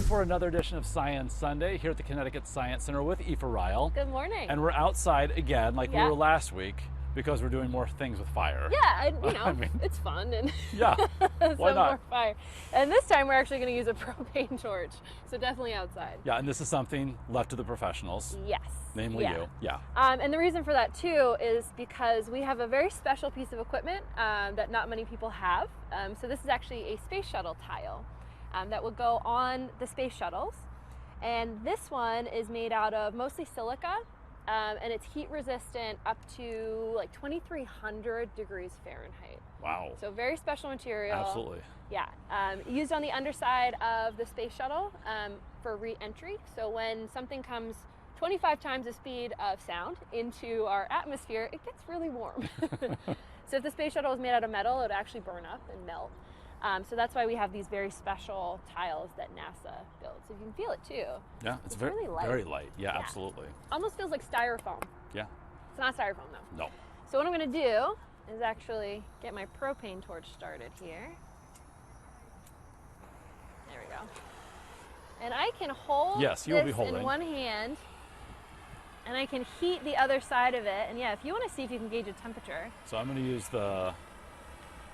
Time for another edition of Science Sunday here at the Connecticut Science Center with Aoife Ryle. Good morning. And we're outside again, like we were last week, because we're doing more things with fire. Yeah, and I mean, it's fun and yeah, why not? More fire. And this time we're actually going to use a propane torch, so definitely outside. Yeah, and this is something left to the professionals. Yes. Namely you. Yeah. And the reason for that too is because we have a very special piece of equipment that not many people have. So this is actually a space shuttle tile that will go on the space shuttles. And this one is made out of mostly silica, and it's heat resistant up to like 2,300 degrees Fahrenheit. Wow. So very special material. Absolutely. Yeah. Used on the underside of the space shuttle for re-entry. So when something comes 25 times the speed of sound into our atmosphere, it gets really warm. So if the space shuttle was made out of metal, it would actually burn up and melt. So that's why we have these very special tiles that NASA builds. So you can feel it too. Yeah, it's really light. Very light. Yeah, absolutely. Almost feels like styrofoam. Yeah. It's not styrofoam though. No. So what I'm going to do is actually get my propane torch started here. There we go. And I can hold this in one hand, and I can heat the other side of it. And yeah, if you want to see if you can gauge a temperature. So I'm going to use the...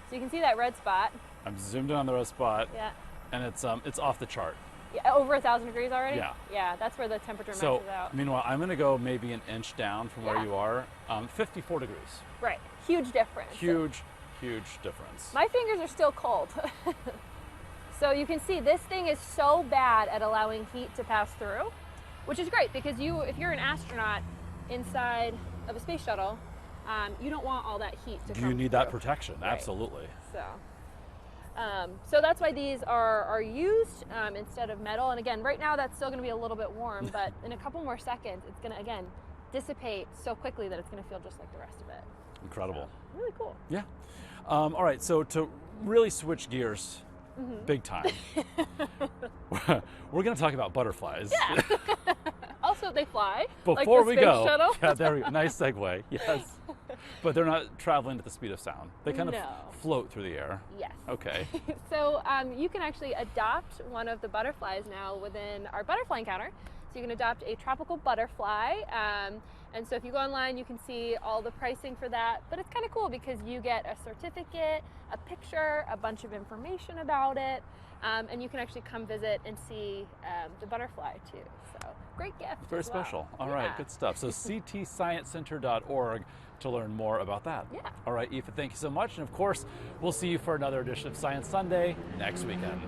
So you can see that red spot. I'm zoomed in on the red spot. Yeah. And it's off the chart. Yeah, over 1,000 degrees already? Yeah. Yeah, that's where the temperature So, maxes out. meanwhile, I'm going to go maybe an inch down from where you are. 54 degrees. Right. Huge difference. Huge difference. My fingers are still cold. So you can see this thing is so bad at allowing heat to pass through, which is great because if you're an astronaut inside of a space shuttle, you don't want all that heat to come through. You need that protection, right. Absolutely. So that's why these are used instead of metal. And again, right now that's still going to be a little bit warm, but in a couple more seconds, it's going to, again, dissipate so quickly that it's going to feel just like the rest of it. Incredible. So, really cool. Yeah. All right, so to really switch gears, big time, we're going to talk about butterflies. Yeah. Also, they fly. Before like the we space go, shuttle. yeah, there we go. Nice segue. Yes, but they're not traveling at the speed of sound. They kind of float through the air. Yes. Okay. So you can actually adopt one of the butterflies now within our butterfly encounter. So you can adopt a tropical butterfly. And so if you go online, you can see all the pricing for that. But it's kind of cool because you get a certificate, a picture, a bunch of information about it. And you can actually come visit and see the butterfly too. So great gift. Very special. All right, good stuff. So ctsciencecenter.org to learn more about that. Yeah. All right, Aoife, thank you so much. And of course, we'll see you for another edition of Science Sunday next weekend.